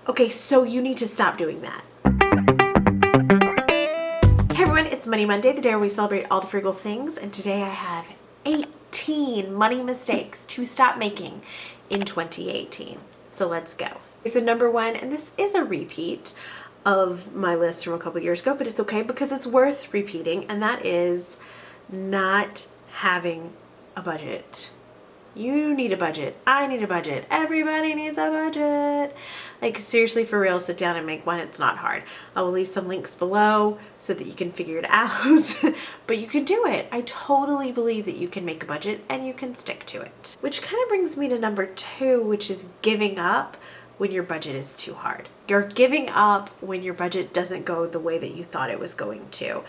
Okay, so you need to stop doing that. Hey everyone, it's Money Monday, the day where we celebrate all the frugal things, and today I have 18 money mistakes to stop making in 2018. So let's go. So number one, and this is a repeat of my list from a couple years ago, but it's okay because it's worth repeating, and that is not having a budget. You need a budget. I need a budget. Everybody needs a budget. Like, seriously, for real, sit down and make one. It's not hard. I will leave some links below so that you can figure it out. But you can do it. I totally believe that you can make a budget and you can stick to it. Which kind of brings me to number two, which is giving up when your budget is too hard. You're giving up when your budget doesn't go the way that you thought it was going to.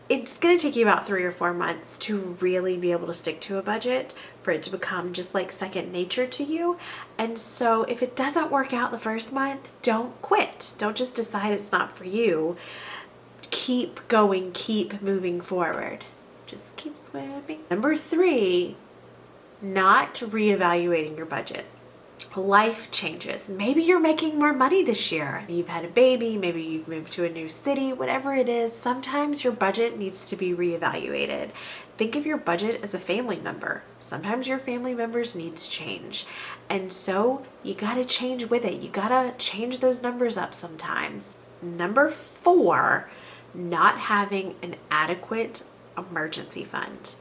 It's going to take you about 3 or 4 months to really be able to stick to a budget, for it to become just like second nature to you. And so if it doesn't work out the first month, don't quit. Don't just decide it's not for you. Keep going, keep moving forward. Just keep swimming. Number three, not reevaluating your budget. Life changes. Maybe you're making more money this year. You've had a baby, maybe you've moved to a new city, whatever it is, sometimes your budget needs to be reevaluated. Think of your budget as a family member. Sometimes your family members needs change. And so you gotta change with it. You gotta change those numbers up sometimes. Number four, not having an adequate emergency fund.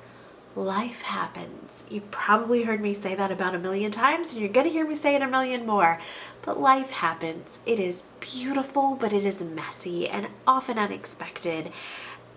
Life happens. You've probably heard me say that about 1,000,000 times, and you're going to hear me say it 1,000,000 more. But life happens. It is beautiful, but it is messy and often unexpected.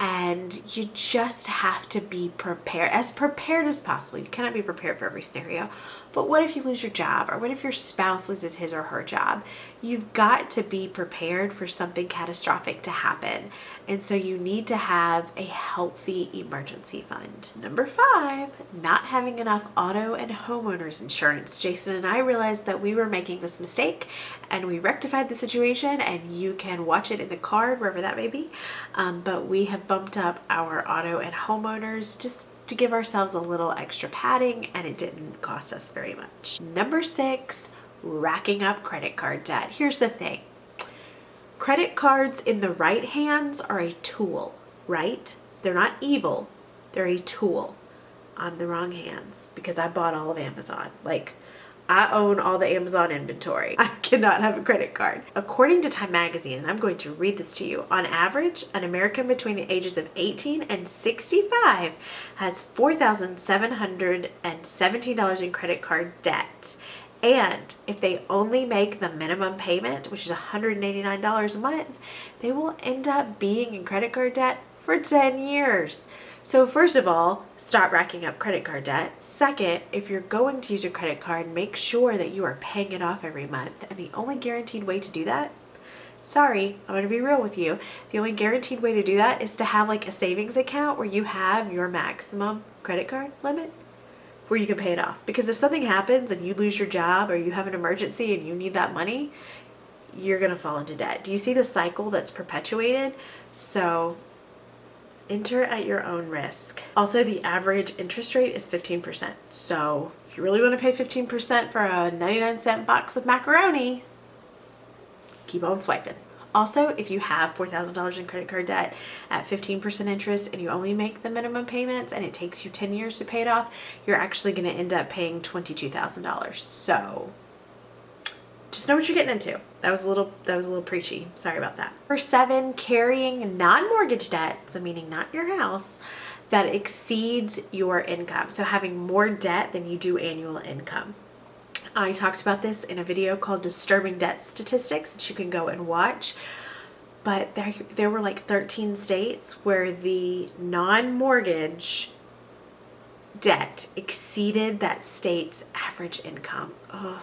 And you just have to be prepared as possible. You cannot be prepared for every scenario. But what if you lose your job? Or what if your spouse loses his or her job? You've got to be prepared for something catastrophic to happen. And so you need to have a healthy emergency fund. Number five, not having enough auto and homeowners insurance. Jason and I realized that we were making this mistake, and we rectified the situation, and you can watch it in the card, wherever that may be. But we have bumped up our auto and homeowners just to give ourselves a little extra padding, and it didn't cost us very much. Number six, racking up credit card debt. Here's the thing. Credit cards in the right hands are a tool, right? They're not evil. They're a tool. On the wrong hands, because I bought all of Amazon. Like, I own all the Amazon inventory. I cannot have a credit card. According to Time Magazine, and I'm going to read this to you, on average, an American between the ages of 18 and 65 has $4,717 in credit card debt. And if they only make the minimum payment, which is $189 a month, they will end up being in credit card debt for 10 years. So first of all, stop racking up credit card debt. Second, if you're going to use your credit card, make sure that you are paying it off every month. And the only guaranteed way to do that, sorry, I'm going to be real with you. The only guaranteed way to do that is to have like a savings account where you have your maximum credit card limit where you can pay it off. Because if something happens and you lose your job or you have an emergency and you need that money, you're going to fall into debt. Do you see the cycle that's perpetuated? So enter at your own risk. Also, the average interest rate is 15%. So if you really want to pay 15% for a 99-cent box of macaroni, keep on swiping. Also, if you have $4,000 in credit card debt at 15% interest and you only make the minimum payments and it takes you 10 years to pay it off, you're actually going to end up paying $22,000. So just know what you're getting into. That was a little preachy. Sorry about that. Number seven, carrying non-mortgage debt, so meaning not your house, that exceeds your income. So having more debt than you do annual income. I talked about this in a video called Disturbing Debt Statistics that you can go and watch. But there were like 13 states where the non-mortgage debt exceeded that state's average income. Ugh.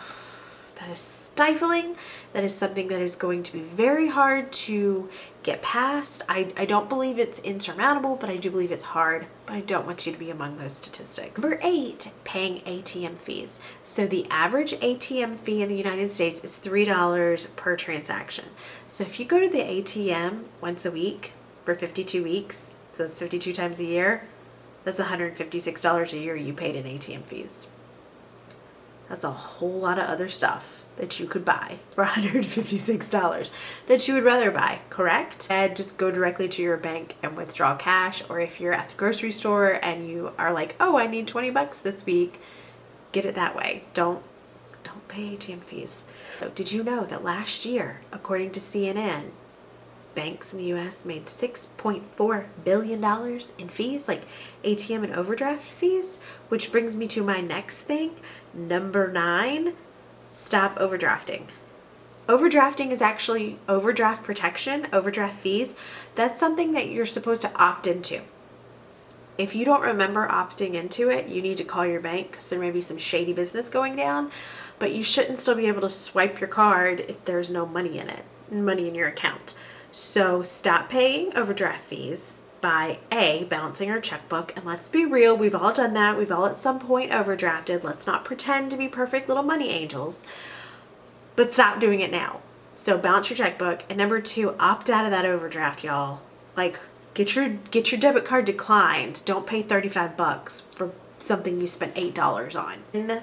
That is stifling. That is something that is going to be very hard to get past. I don't believe it's insurmountable, but I do believe it's hard. But I don't want you to be among those statistics. Number eight, paying ATM fees. So the average ATM fee in the United States is $3 per transaction. So if you go to the ATM once a week for 52 weeks, so that's 52 times a year, that's $156 a year you paid in ATM fees. That's a whole lot of other stuff that you could buy for $156 that you would rather buy, correct? And just go directly to your bank and withdraw cash. Or if you're at the grocery store and you are like, oh, I need 20 bucks this week, get it that way. Don't pay ATM fees. So did you know that last year, according to CNN, banks in the US made $6.4 billion in fees, like ATM and overdraft fees? Which brings me to my next thing, number 9, stop overdrafting. Overdrafting is actually overdraft protection, overdraft fees. That's something that you're supposed to opt into. If you don't remember opting into it, you need to call your bank because there may be some shady business going down, but you shouldn't still be able to swipe your card if there's no money in it, money in your account. So stop paying overdraft fees by A, balancing our checkbook. And let's be real, we've all done that. We've all at some point overdrafted. Let's not pretend to be perfect little money angels, but stop doing it now. So balance your checkbook. And number 2, opt out of that overdraft, y'all. Like, get your debit card declined. Don't pay 35 bucks for something you spent $8 on. And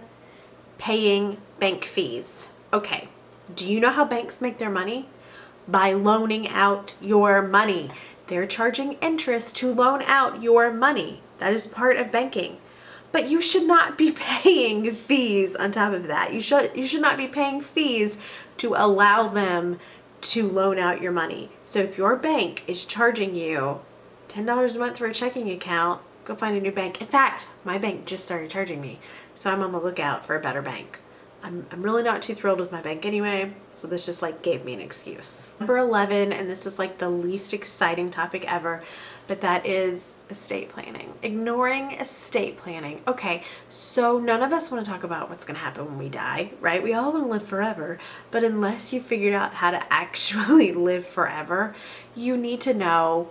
paying bank fees. Okay, do you know how banks make their money? By loaning out your money. They're charging interest to loan out your money. That is part of banking. But you should not be paying fees on top of that. You should not be paying fees to allow them to loan out your money. So if your bank is charging you $10 a month for a checking account, go find a new bank. In fact, my bank just started charging me, so I'm on the lookout for a better bank. I'm really not too thrilled with my bank anyway, so this just like gave me an excuse. Number 11, and this is like the least exciting topic ever, but that is estate planning. Ignoring estate planning. Okay, so none of us want to talk about what's going to happen when we die, right? We all want to live forever, but unless you figured out how to actually live forever, you need to know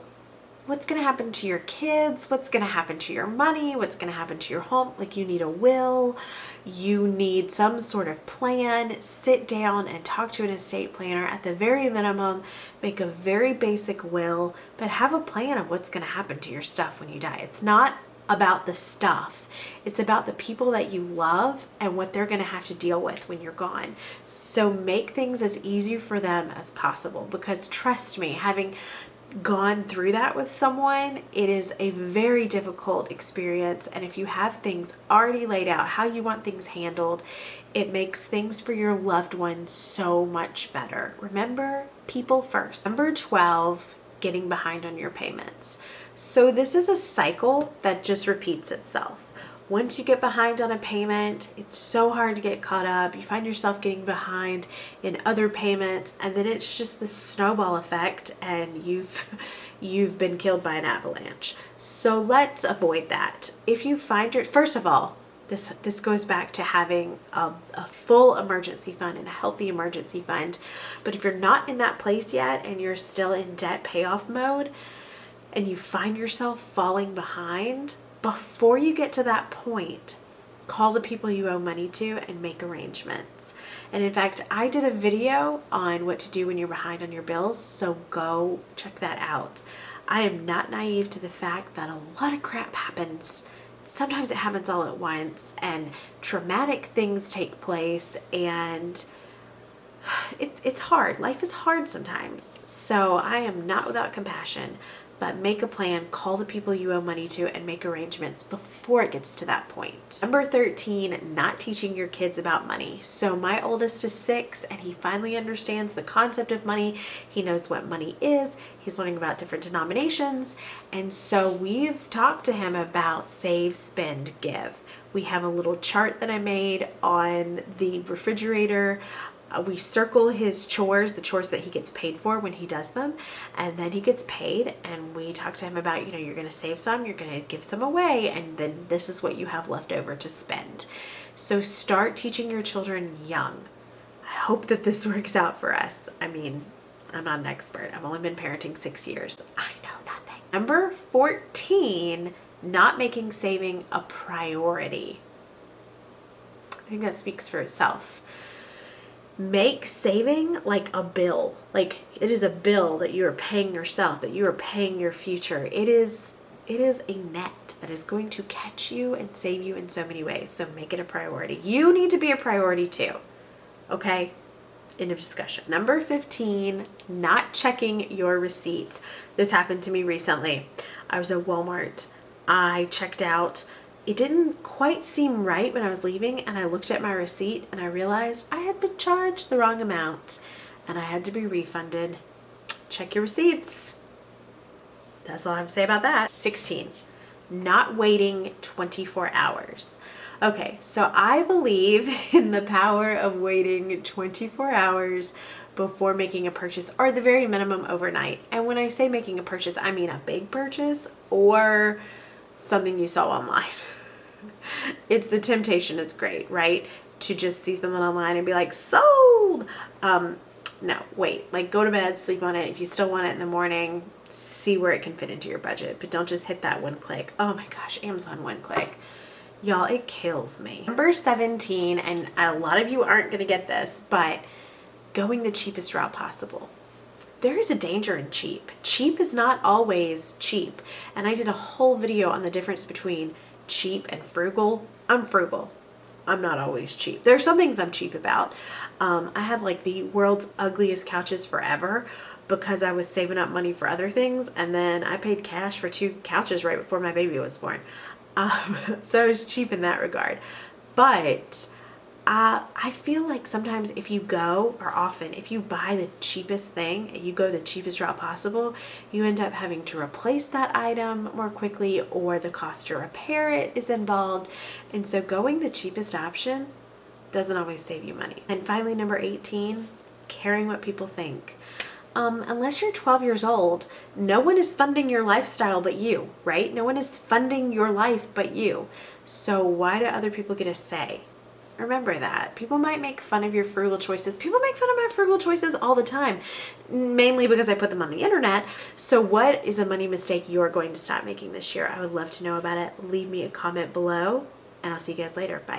what's going to happen to your kids, what's going to happen to your money, what's going to happen to your home. Like, you need a will, you need some sort of plan. Sit down and talk to an estate planner. At the very minimum, make a very basic will, but have a plan of what's going to happen to your stuff when you die. It's not about the stuff. It's about the people that you love and what they're going to have to deal with when you're gone. So make things as easy for them as possible, because trust me, having gone through that with someone, it is a very difficult experience. And if you have things already laid out, how you want things handled, it makes things for your loved ones so much better. Remember, people first. Number 12, getting behind on your payments. So this is a cycle that just repeats itself. Once you get behind on a payment, it's so hard to get caught up. You find yourself getting behind in other payments, and then it's just this snowball effect, and you've been killed by an avalanche. So let's avoid that. If you find first of all, this goes back to having a full emergency fund and a healthy emergency fund. But if you're not in that place yet and you're still in debt payoff mode and you find yourself falling behind, before you get to that point, call the people you owe money to and make arrangements. And in fact, I did a video on what to do when you're behind on your bills, so go check that out. I am not naive to the fact that a lot of crap happens. Sometimes it happens all at once, and traumatic things take place, and it's hard. Life is hard sometimes. So I am not without compassion. But make a plan, call the people you owe money to, and make arrangements before it gets to that point. Number 13, not teaching your kids about money. So my oldest is 6 and he finally understands the concept of money. He knows what money is. He's learning about different denominations. And so we've talked to him about save, spend, give. We have a little chart that I made on the refrigerator. We circle his chores, the chores that he gets paid for when he does them, and then he gets paid, and we talk to him about, you're going to save some, you're going to give some away, and then this is what you have left over to spend. So start teaching your children young. I hope that this works out for us. I mean, I'm not an expert. I've only been parenting 6 years. I know nothing. Number 14, not making saving a priority. I think that speaks for itself. Make saving like a bill. Like, it is a bill that you are paying yourself, that you are paying your future. It is a net that is going to catch you and save you in so many ways. So make it a priority. You need to be a priority too. Okay? End of discussion. Number 15, not checking your receipts. This happened to me recently. I was at Walmart. I checked out. It didn't quite seem right when I was leaving, and I looked at my receipt and I realized I had been charged the wrong amount and I had to be refunded. Check your receipts. That's all I have to say about that. 16, not waiting 24 hours. Okay, so I believe in the power of waiting 24 hours before making a purchase, or the very minimum overnight. And when I say making a purchase, I mean a big purchase or something you saw online. It's the temptation, it's great, right? To just see something online and be like, sold! No, wait, like go to bed, sleep on it. If you still want it in the morning, see where it can fit into your budget, but don't just hit that one click. Oh my gosh, Amazon one click. Y'all, it kills me. Number 17, and a lot of you aren't gonna get this, but going the cheapest route possible. There is a danger in cheap. Cheap is not always cheap. And I did a whole video on the difference between cheap and frugal. I'm frugal. I'm not always cheap. There are some things I'm cheap about. I had like the world's ugliest couches forever because I was saving up money for other things, and then I paid cash for 2 couches right before my baby was born. So I was cheap in that regard. But I feel like sometimes if you go, or often, if you buy the cheapest thing and you go the cheapest route possible, you end up having to replace that item more quickly, or the cost to repair it is involved. And so going the cheapest option doesn't always save you money. And finally, number 18, caring what people think. Unless you're 12 years old, no one is funding your lifestyle but you, right? No one is funding your life but you. So why do other people get a say? Remember that. People might make fun of your frugal choices. People make fun of my frugal choices all the time, mainly because I put them on the internet. So what is a money mistake you're going to stop making this year? I would love to know about it. Leave me a comment below, and I'll see you guys later. Bye.